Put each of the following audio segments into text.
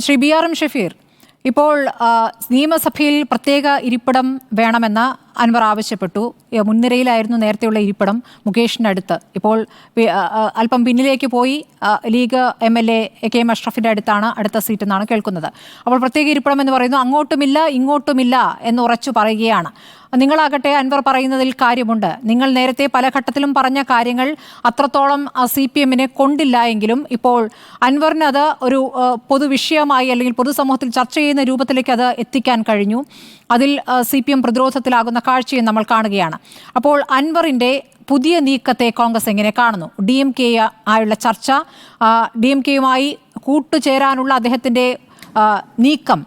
Shri B R M Shafeer, ഇപ്പോൾ നിയമസഭയിൽ പ്രത്യേക ഇരിപ്പിടം വേണമെന്ന് അൻവർ ആവശ്യപ്പെട്ടു. മുൻനിരയിലായിരുന്നു നേരത്തെയുള്ള ഇരിപ്പിടം മുകേഷിൻ്റെ അടുത്ത്. ഇപ്പോൾ അല്പം പിന്നിലേക്ക് പോയി ലീഗ് MLA KM അഷ്റഫിൻ്റെ അടുത്താണ് അടുത്ത സീറ്റ് എന്നാണ് കേൾക്കുന്നത്. അപ്പോൾ പ്രത്യേക ഇരിപ്പിടം എന്ന് പറയുന്നു, അങ്ങോട്ടുമില്ല ഇങ്ങോട്ടുമില്ല എന്ന് ഉറച്ചു പറയുകയാണ്. നിങ്ങളാകട്ടെ അൻവർ പറയുന്നതിൽ കാര്യമുണ്ട്. നിങ്ങൾ നേരത്തെ പല ഘട്ടത്തിലും പറഞ്ഞ കാര്യങ്ങൾ അത്രത്തോളം CPM-നെ കൊണ്ടില്ല എങ്കിലും ഇപ്പോൾ അൻവറിന് അത് ഒരു പൊതുവിഷയമായി അല്ലെങ്കിൽ പൊതുസമൂഹത്തിൽ ചർച്ച ചെയ്യുന്ന രൂപത്തിലേക്ക് അത് എത്തിക്കാൻ കഴിഞ്ഞു. അതിൽ CPM പ്രതിരോധത്തിലാകുന്ന കാഴ്ചയും നമ്മൾ കാണുകയാണ്. അപ്പോൾ അൻവറിൻ്റെ പുതിയ നീക്കത്തെ കോൺഗ്രസ് എങ്ങനെ കാണുന്നു? DMK ആയുള്ള ചർച്ച, DMK-യുമായി കൂട്ടുചേരാനുള്ള അദ്ദേഹത്തിൻ്റെ നീക്കം,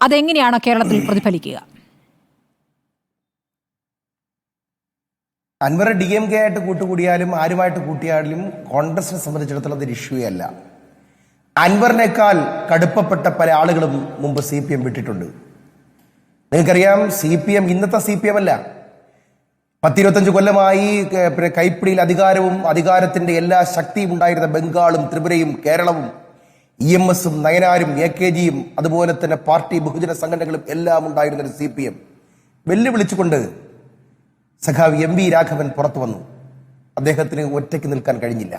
അതെങ്ങനെയാണ് കേരളത്തിൽ പ്രതിഫലിക്കുക? അൻവർ DMK ആയിട്ട് കൂട്ടുകൂടിയാലും ആരുമായിട്ട് കൂട്ടിയാലും കോൺഗ്രസിനെ സംബന്ധിച്ചിടത്തോളം അതൊരു ഇഷ്യൂ അല്ല. അൻവറിനേക്കാൾ കടുപ്പപ്പെട്ട പല ആളുകളും മുമ്പ് CPM വിട്ടിട്ടുണ്ട്. നിങ്ങൾക്കറിയാം, CPM ഇന്നത്തെ CPM അല്ല. 10-25 കൊല്ലമായി കൈപ്പിടിയിൽ അധികാരവും അധികാരത്തിന്റെ എല്ലാ ശക്തിയും ഉണ്ടായിരുന്ന ബംഗാളും ത്രിപുരയും കേരളവും EMS-ഉം നയനാരും AKG-യും അതുപോലെ തന്നെ പാർട്ടി ബഹുജന സംഘടനകളും എല്ലാം ഉണ്ടായിരുന്ന ഒരു CPM വെല്ലുവിളിച്ചുകൊണ്ട് സഖാവ് MV രാഘവൻ പുറത്തു വന്നു. അദ്ദേഹത്തിന് ഒറ്റയ്ക്ക് നിൽക്കാൻ കഴിഞ്ഞില്ല.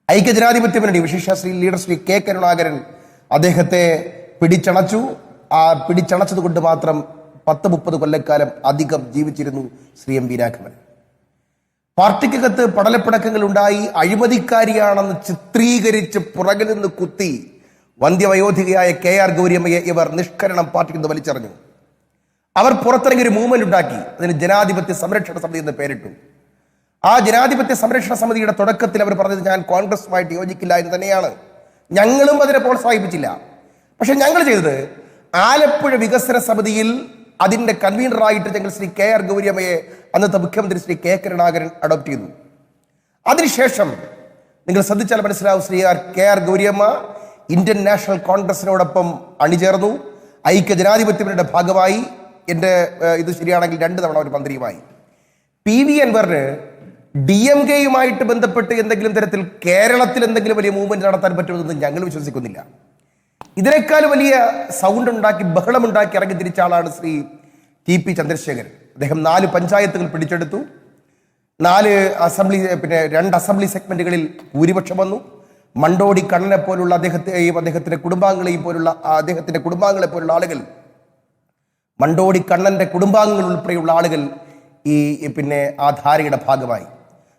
ഐക്യജനാധിപത്യ മുന്നണി വിശേഷ ലീഡർ ശ്രീ K കരുണാകരൻ അദ്ദേഹത്തെ പിടിച്ചണച്ചു. ആ പിടിച്ചണച്ചത് കൊണ്ട് മാത്രം 10-30 കൊല്ലക്കാലം അധികം ജീവിച്ചിരുന്നു ശ്രീ MV രാഘവൻ. പാർട്ടിക്കകത്ത് പടലപ്പിണക്കങ്ങൾ ഉണ്ടായി. അഴിമതിക്കാരിയാണെന്ന് ചിത്രീകരിച്ച് പുറകിൽ നിന്ന് കുത്തി വന്ധ്യവയോധികയായ KR ഗൗരിയമ്മയെ ഇവർ നിഷ്കരണം പാർട്ടിയിൽ നിന്ന് വലിച്ചെറിഞ്ഞു. അവർ പുറത്തിറങ്ങി ഒരു മൂവ്മെന്റ് ഉണ്ടാക്കി. അതിന് ജനാധിപത്യ സംരക്ഷണ സമിതി എന്ന് പേരിട്ടു. ആ ജനാധിപത്യ സംരക്ഷണ സമിതിയുടെ തുടക്കത്തിൽ അവർ പറഞ്ഞത് ഞാൻ കോൺഗ്രസുമായിട്ട് യോജിക്കില്ല എന്ന് തന്നെയാണ്. ഞങ്ങളും അതിനെ പ്രോത്സാഹിപ്പിച്ചില്ല. പക്ഷെ ഞങ്ങൾ ചെയ്തത് ആലപ്പുഴ വികസന സമിതിയിൽ അതിന്റെ കൺവീനറായിട്ട് ഞങ്ങൾ ശ്രീ KR ഗൗരിയമ്മയെ അന്നത്തെ മുഖ്യമന്ത്രി ശ്രീ K കരുണാകരൻ അഡോപ്റ്റ് ചെയ്തു. അതിനുശേഷം നിങ്ങൾ ശ്രദ്ധിച്ചാൽ മനസ്സിലാവും, Shri KR Gouriamma Indian National കോൺഗ്രസിനോടൊപ്പം അണിചേർന്നു. ഐക്യ ജനാധിപത്യത്തിന്റെ ഭാഗമായി എൻ്റെ ഇത് ശരിയാണെങ്കിൽ 2 തവണ ഒരു മന്ത്രിയുമായി. PV അൻവറിന് DMK-യുമായിട്ട് ബന്ധപ്പെട്ട് എന്തെങ്കിലും തരത്തിൽ കേരളത്തിൽ എന്തെങ്കിലും വലിയ മൂവ്മെന്റ് നടത്താൻ പറ്റുമെന്ന് ഞങ്ങൾ വിശ്വസിക്കുന്നില്ല. ഇതിനേക്കാൾ വലിയ സൗണ്ട് ഉണ്ടാക്കി ബഹളമുണ്ടാക്കി ഇറങ്ങി തിരിച്ച ആളാണ് ശ്രീ TP ചന്ദ്രശേഖരൻ. അദ്ദേഹം 4 പഞ്ചായത്തുകൾ പിടിച്ചെടുത്തു. 2 അസംബ്ലി സെഗ്മെന്റുകളിൽ ഭൂരിപക്ഷം വന്നു. മണ്ടോടി കണ്ണനെ പോലുള്ള അദ്ദേഹത്തിന്റെ കുടുംബാംഗങ്ങളെയും പോലുള്ള അദ്ദേഹത്തിന്റെ കുടുംബാംഗങ്ങളെ പോലുള്ള ആളുകൾ, മണ്ടോടി കണ്ണന്റെ കുടുംബാംഗങ്ങൾ ഉൾപ്പെടെയുള്ള ആളുകൾ ആ ധാരയുടെ ഭാഗമായി.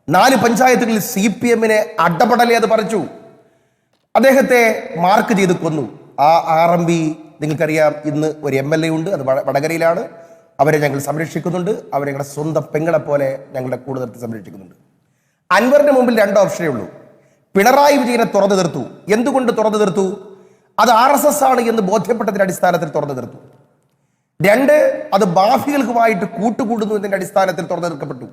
4 പഞ്ചായത്തുകളിൽ CPM-നെ അടപടലെ അത് പറിച്ചു. അദ്ദേഹത്തെ മാർക്ക് ചെയ്ത് കൊന്നു. ആ RMB നിങ്ങൾക്കറിയാം, ഇന്ന് ഒരു MLA ഉണ്ട്, അത് വടകരയിലാണ്. അവരെ ഞങ്ങൾ സംരക്ഷിക്കുന്നുണ്ട്. അവരെ ഞങ്ങളുടെ സ്വന്തം പെങ്ങളെ പോലെ ഞങ്ങളുടെ കൂടെ നിർത്തി സംരക്ഷിക്കുന്നുണ്ട്. അൻവറിന്റെ മുമ്പിൽ 2 ഓപ്ഷനേ ഉള്ളൂ. പിണറായി വിജയനെ തുറന്നു തീർത്തു. എന്തുകൊണ്ട് തുറന്നു തീർത്തു? അത് RSS ആണ് എന്ന് ബോധ്യപ്പെട്ടതിന്റെ അടിസ്ഥാനത്തിൽ തുറന്നു തീർത്തു. 2, അത് ബാഫികൾക്കുമായിട്ട് കൂട്ടുകൂടുന്നു എന്നതിന്റെ അടിസ്ഥാനത്തിൽ തുറന്നു തീർക്കപ്പെട്ടു.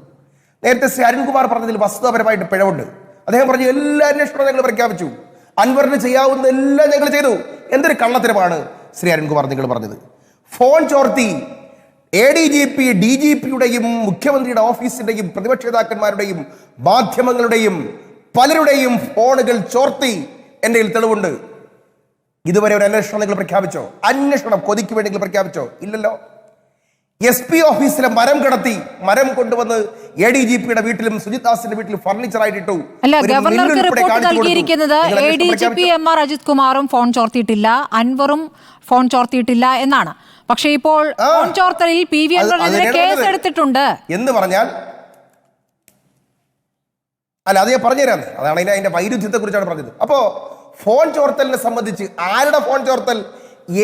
നേരത്തെ ശ്രീ അരുൺകുമാർ പറഞ്ഞതിൽ വസ്തുതാപരമായിട്ട് പിഴവുണ്ട്. അദ്ദേഹം പറഞ്ഞു എല്ലാ അന്വേഷണവും ഞങ്ങൾ പ്രഖ്യാപിച്ചു, അൻവറിന് ചെയ്യാവുന്ന എല്ലാം ഞങ്ങൾ ചെയ്തു. എന്തൊരു കള്ളത്തരമാണ് ശ്രീ അരുൺകുമാർ നിങ്ങൾ പറഞ്ഞത്. ഫോൺ ചോർത്തി ADGP DGP-യുടെയും മുഖ്യമന്ത്രിയുടെ ഓഫീസിന്റെയും പ്രതിപക്ഷ നേതാക്കന്മാരുടെയും മാധ്യമങ്ങളുടെയും പലരുടെയും ഫോണുകൾ ചോർത്തി എന്റെ കയ്യിൽ തെളിവുണ്ട്. ഇതുവരെ ഒരു അന്വേഷണം നിങ്ങൾ പ്രഖ്യാപിച്ചോ? അന്വേഷണം കൊതിക്ക് വേണ്ടി നിങ്ങൾ പ്രഖ്യാപിച്ചോ? ഇല്ലല്ലോ. SP ഓഫീസിലെ മരം കടത്തി, മരം കൊണ്ടുവന്ന് ADGP-യുടെ വീട്ടിലും സുജിത് ദാസിന്റെ വീട്ടിലും ഫർണിച്ചറായിട്ട് ഇട്ടു. അല്ല, ഗവർണർക്ക് റിപ്പോർട്ട് നൽകിയിരിക്കുന്നത് ADGP MR അജിത് കുമാറും ഫോൺ ചോർത്തിയിട്ടില്ല, അൻവറും ഫോൺ ചോർത്തിയിട്ടില്ല എന്നാണ്. പക്ഷേ ഇപ്പോൾ ഫോൺ ചോർത്തലിൽ PV അൻവറിനെതിരെ കേസ് എടുത്തിട്ടുണ്ട് എന്ന് പറഞ്ഞാൽ, അല്ല അത് ഞാൻ പറഞ്ഞുതരാന്ന്, അതാണ് അതിന്റെ വൈരുദ്ധ്യത്തെ കുറിച്ചാണ് പറഞ്ഞത്. അപ്പോ ഫോൺ ചോർത്തലിനെ സംബന്ധിച്ച് ആരുടെ ഫോൺ ചോർത്തൽ?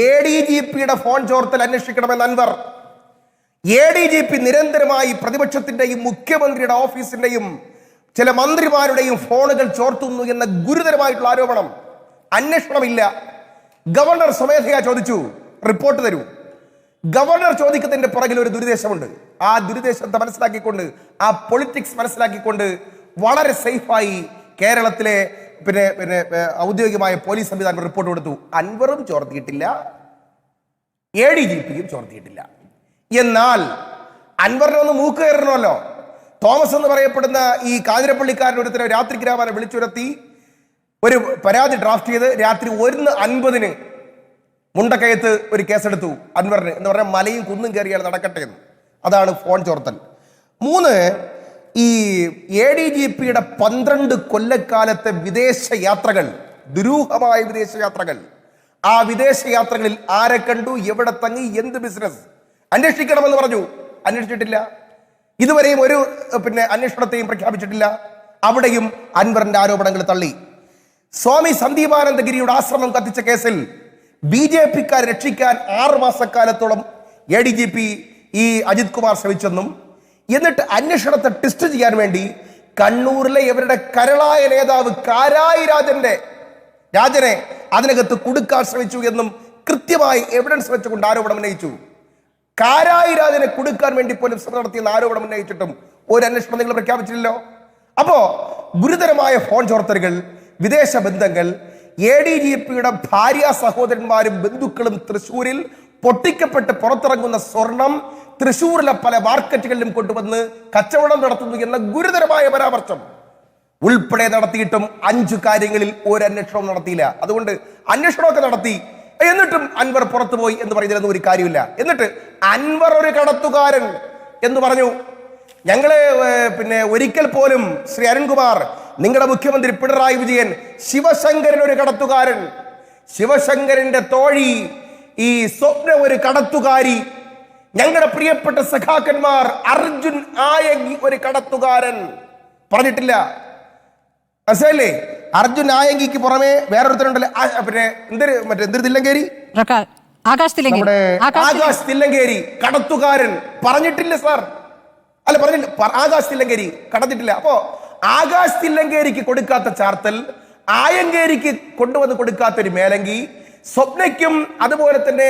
ADGP-യുടെ ഫോൺ ചോർത്തൽ അന്വേഷിക്കണമെന്ന് അൻവർ. ADGP നിരന്തരമായി പ്രതിപക്ഷത്തിന്റെയും മുഖ്യമന്ത്രിയുടെ ഓഫീസിന്റെയും ചില മന്ത്രിമാരുടെയും ഫോണുകൾ ചോർത്തുന്നു എന്ന ഗുരുതരമായിട്ടുള്ള ആരോപണം. അന്വേഷണമില്ല. ഗവർണർ സ്വമേധയാ ചോദിച്ചു, റിപ്പോർട്ട് തരൂ. ഗവർണർ ചോദിക്കുന്നതിന്റെ പുറകിൽ ഒരു ദുരുദ്ദേശമുണ്ട്. ആ ദുരുദ്ദേശത്തെ മനസ്സിലാക്കിക്കൊണ്ട്, ആ പൊളിറ്റിക്സ് മനസ്സിലാക്കിക്കൊണ്ട് വളരെ സേഫായി കേരളത്തിലെ ഔദ്യോഗികമായ പോലീസ് സംവിധാനം റിപ്പോർട്ട് കൊടുത്തു. അൻവറും ചോർത്തിയിട്ടില്ല, ADGP-യും ചോർത്തിയിട്ടില്ല. എന്നാൽ അൻവറിനെ ഒന്ന് മൂക്ക് കയറണമല്ലോ. തോമസ് എന്ന് പറയപ്പെടുന്ന ഈ കാഞ്ഞിരപ്പള്ളിക്കാരൻ ഒരുത്തരം രാത്രി ഗ്രാമനെ വിളിച്ചുരത്തി ഒരു പരാതി ഡ്രാഫ്റ്റ് ചെയ്ത് രാത്രി 1:50 മുണ്ടക്കയത്ത് ഒരു കേസെടുത്തു അൻവറിന് എന്ന് പറഞ്ഞാൽ മലയും കുന്നും കയറിയാൽ നടക്കട്ടെ എന്ന്. അതാണ് ഫോൺ ചോർത്തൽ. 3, ഈ ADGPയുടെ 12 കൊല്ലക്കാലത്തെ വിദേശ യാത്രകൾ, ദുരൂഹമായ വിദേശ യാത്രകൾ. ആ വിദേശ യാത്രകളിൽ ആരെ കണ്ടു, എവിടെ തങ്ങി, എന്ത് ബിസിനസ് അന്വേഷിക്കണമെന്ന് പറഞ്ഞു. അന്വേഷിച്ചിട്ടില്ല. ഇതുവരെയും ഒരു അന്വേഷണത്തെയും പ്രഖ്യാപിച്ചിട്ടില്ല. അവിടെയും അൻവറിന്റെ ആരോപണങ്ങൾ തള്ളി. സ്വാമി സന്ദീപാനന്ദഗിരിയുടെ ആശ്രമം കത്തിച്ച കേസിൽ BJPക്കാരെ രക്ഷിക്കാൻ 6 മാസക്കാലത്തോളം ADGP ഈ അജിത് കുമാർ ശ്രമിച്ചെന്നും എന്നിട്ട് അന്വേഷണത്തെ ടെസ്റ്റ് ചെയ്യാൻ വേണ്ടി കണ്ണൂരിലെ ഇവരുടെ കരളായ നേതാവ് കാരായി രാജനെ അതിനകത്ത് കുടുക്കാൻ ശ്രമിച്ചു എന്നും കൃത്യമായി എവിഡൻസ് വെച്ചുകൊണ്ട് ആരോപണം ഉന്നയിച്ചു. കാരായി രാജനെ കുടുക്കാൻ വേണ്ടി പോലും ശ്രമം നടത്തിയെന്ന് ആരോപണം ഉന്നയിച്ചിട്ടും ഒരു അന്വേഷണം നിങ്ങൾ പ്രഖ്യാപിച്ചില്ലല്ലോ. അപ്പോ ഗുരുതരമായ ഫോൺ ചോർത്തലുകൾ, വിദേശ ബന്ധങ്ങൾ, ADGPയുടെ ഭാര്യ സഹോദരന്മാരും ബന്ധുക്കളും തൃശ്ശൂരിൽ പൊട്ടിക്കപ്പെട്ട് പുറത്തിറങ്ങുന്ന സ്വർണം തൃശ്ശൂരിലെ പല മാർക്കറ്റുകളിലും കൊണ്ടുവന്ന് കച്ചവടം നടത്തുന്നു എന്ന ഗുരുതരമായ പരാമർശം ഉൾപ്പെടെ നടത്തിയിട്ടും 5 കാര്യങ്ങളിൽ ഒരു അന്വേഷണവും നടത്തിയില്ല. അതുകൊണ്ട് അന്വേഷണമൊക്കെ നടത്തി, എന്നിട്ടും അൻവർ പുറത്തുപോയി എന്ന് പറയുന്നതിലൊന്നും ഒരു കാര്യമില്ല. എന്നിട്ട് അൻവർ ഒരു കടത്തുകാരൻ എന്ന് പറഞ്ഞു. ഞങ്ങള് ഒരിക്കൽ പോലും ശ്രീ അരുൺകുമാർ, നിങ്ങളുടെ മുഖ്യമന്ത്രി പിണറായി വിജയൻ ശിവശങ്കരൻ ഒരു കടത്തുകാരൻ, ശിവശങ്കരന്റെ തോഴി ഈ സ്വപ്ന ഒരു കടത്തുകാരി, ഞങ്ങളുടെ പ്രിയപ്പെട്ട സഖാക്കന്മാർ അർജുൻ ആയങ്കി ഒരു കടത്തുകാരൻ പറഞ്ഞിട്ടില്ല. മനസ്സിലല്ലേ? അർജുൻ ആയങ്കിക്ക് പുറമെ വേറൊരുത്തരുണ്ടല്ലോ, എന്തൊരു തില്ലങ്കേരി, ആകാശ് തില്ലങ്കേരി കടത്തുകാരൻ പറഞ്ഞിട്ടില്ല സാർ. അല്ല, പറഞ്ഞില്ല. ആകാശ് തില്ലങ്കേരി കടത്തിട്ടില്ല. അപ്പോ ആകാശ് തില്ലങ്കേരിക്ക് കൊടുക്കാത്ത ചാർത്തൽ, ആയങ്കേരിക്ക് കൊണ്ടുവന്ന് കൊടുക്കാത്തൊരു മേലങ്കി, സ്വപ്നയ്ക്കും അതുപോലെ തന്നെ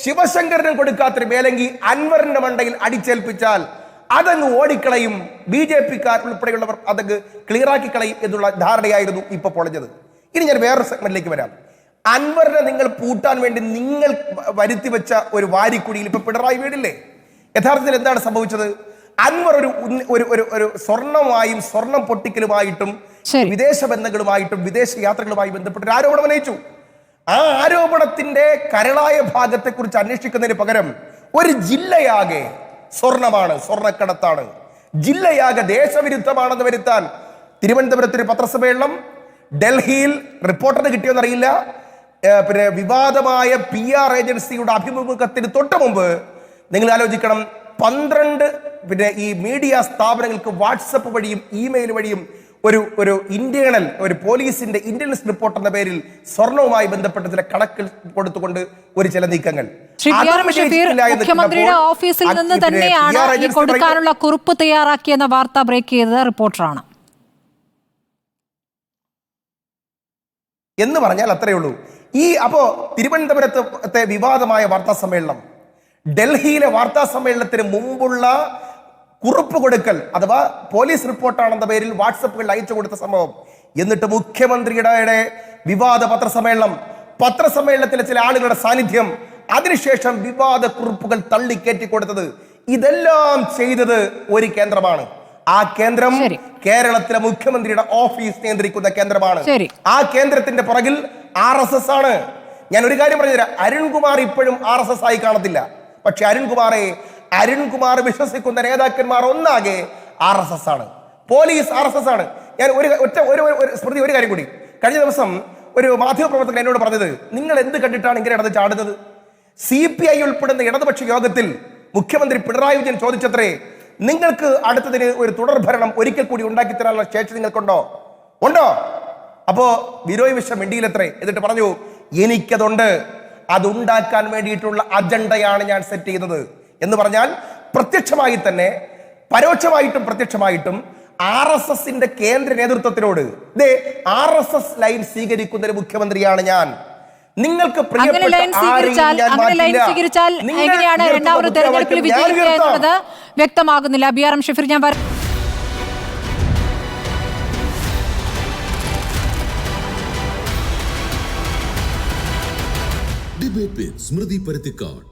ശിവശങ്കരനും കൊടുക്കാത്തൊരു മേലങ്കി അൻവറിന്റെ മണ്ടയിൽ അടിച്ചേൽപ്പിച്ചാൽ അതങ്ങ് ഓടിക്കളയും, BJPക്കാർ ഉൾപ്പെടെയുള്ളവർ അതങ്ങ് ക്ലിയറാക്കി കളയും എന്നുള്ള ധാരണയായിരുന്നു ഇപ്പൊ പൊളഞ്ഞത്. ഇനി ഞാൻ വേറൊരു സെഗ്മെന്റിലേക്ക് വരാം. അൻവറിനെ നിങ്ങൾ പൂട്ടാൻ വേണ്ടി നിങ്ങൾ വരുത്തി വെച്ച ഒരു വാരിക്കുടിയിൽ ഇപ്പൊ പിണറായി വീടില്ലേ? യഥാർത്ഥത്തിൽ എന്താണ് സംഭവിച്ചത്? അൻവർ ഒരു സ്വർണമായും സ്വർണം പൊട്ടിക്കലുമായിട്ടും വിദേശ ബന്ധങ്ങളുമായിട്ടും വിദേശ യാത്രകളുമായി ബന്ധപ്പെട്ട് ഒരു ആരോപണം ഉന്നയിച്ചു. ആ ആരോപണത്തിന്റെ കരളായ ഭാഗത്തെ കുറിച്ച് അന്വേഷിക്കുന്നതിന് പകരം ഒരു ജില്ലയാകെ സ്വർണമാണ്, സ്വർണ്ണക്കടത്താണ്, ജില്ലയാകെ ദേശവിരുദ്ധമാണെന്ന് വരുത്താൻ തിരുവനന്തപുരത്തൊരു പത്രസമ്മേളനം, ഡൽഹിയിൽ റിപ്പോർട്ടറിന് കിട്ടിയോന്നറിയില്ല, വിവാദമായ PR ഏജൻസിയുടെ അഭിമുഖത്തിന് തൊട്ട് മുമ്പ് നിങ്ങൾ ആലോചിക്കണം, 12 ഈ മീഡിയ സ്ഥാപനങ്ങൾക്ക് വാട്സപ്പ് വഴിയും ഇമെയിൽ വഴിയും ഒരു ഇന്റേണൽ ഒരു പോലീസിന്റെ ഇന്റലിജൻസ് റിപ്പോർട്ട് എന്ന പേരിൽ സ്വർണവുമായി ബന്ധപ്പെട്ട ചില കണക്കിൽ കൊടുത്തുകൊണ്ട് ചില നീക്കങ്ങൾ മുഖ്യമന്ത്രിയുടെ ഓഫീസിൽ നിന്ന് തന്നെയാണ് ഈ കൊടുക്കാനുള്ള കുറിപ്പ് തയ്യാറാക്കിയെന്ന വാർത്ത ബ്രേക്ക് ചെയ്തത് റിപ്പോർട്ടറാണ് എന്ന് പറഞ്ഞാൽ അത്രയേ ഉള്ളൂ. അപ്പോ തിരുവനന്തപുരത്തെ വിവാദമായ വാർത്താ സമ്മേളനം, ഡൽഹിയിലെ വാർത്താ സമ്മേളനത്തിന് മുമ്പുള്ള കുറിപ്പ് കൊടുക്കൽ അഥവാ പോലീസ് റിപ്പോർട്ടാണെന്ന പേരിൽ വാട്സപ്പുകളിൽ അയച്ചു കൊടുത്ത സംഭവം, എന്നിട്ട് മുഖ്യമന്ത്രിയുടെ വിവാദ പത്രസമ്മേളനത്തിലെ ചില ആളുകളുടെ സാന്നിധ്യം, അതിനുശേഷം വിവാദ കുറിപ്പുകൾ തള്ളിക്കയറ്റി കൊടുത്തത്, ഇതെല്ലാം ചെയ്തത് ഒരു കേന്ദ്രമാണ്. ആ കേന്ദ്രം കേരളത്തിലെ മുഖ്യമന്ത്രിയുടെ ഓഫീസ് നിയന്ത്രിക്കുന്ന കേന്ദ്രമാണ്. ആ കേന്ദ്രത്തിന്റെ പുറകിൽ RSS ആണ്. ഞാൻ ഒരു കാര്യം പറഞ്ഞുതരാം, അരുൺകുമാർ ഇപ്പോഴും RSS ആയി കാണത്തില്ല. പക്ഷെ അരുൺകുമാർ വിശ്വസിക്കുന്ന നേതാക്കന്മാർ ഒന്നാകെ RSS ആണ്, പോലീസ് RSS ആണ്. ഞാൻ ഒരു കാര്യം കൂടി, കഴിഞ്ഞ ദിവസം ഒരു മാധ്യമപ്രവർത്തകൻ എന്നോട് പറഞ്ഞത്, നിങ്ങൾ എന്ത് കണ്ടിട്ടാണ് ഇങ്ങനെ ഇടത് ചാടുന്നത്? CPI ഉൾപ്പെടുന്ന ഇടതുപക്ഷ യോഗത്തിൽ മുഖ്യമന്ത്രി പിണറായി വിജയൻ ചോദിച്ചത്രേ, നിങ്ങൾക്ക് അടുത്തതിന് ഒരു തുടർ ഭരണം ഒരിക്കൽ കൂടി ഉണ്ടാക്കി തരാനുള്ള ശേഷി നിങ്ങൾക്കുണ്ടോ? അപ്പോ ബിനോയ് വിശ്വം മിണ്ടിയിലെത്രേ, എന്നിട്ട് പറഞ്ഞു, എനിക്കതുണ്ട്, അതുണ്ടാക്കാൻ വേണ്ടിയിട്ടുള്ള അജണ്ടയാണ് ഞാൻ സെറ്റ് ചെയ്യുന്നത് എന്ന് പറഞ്ഞാൽ പ്രത്യക്ഷമായി തന്നെ പരോക്ഷമായിട്ടും പ്രത്യക്ഷമായിട്ടും RSSന്റെ കേന്ദ്ര നേതൃത്വത്തിനോട് RSS ലൈൻ സ്വീകരിക്കുന്ന ഒരു മുഖ്യമന്ത്രിയാണ് ഞാൻ. നിങ്ങൾക്ക് വ്യക്തമാകുന്നില്ല. BRM ഷഫീർ, ഞാൻ ഡിബേറ്റ് വിത്ത് സ്മൃതി പരുത്തിക്കാട്.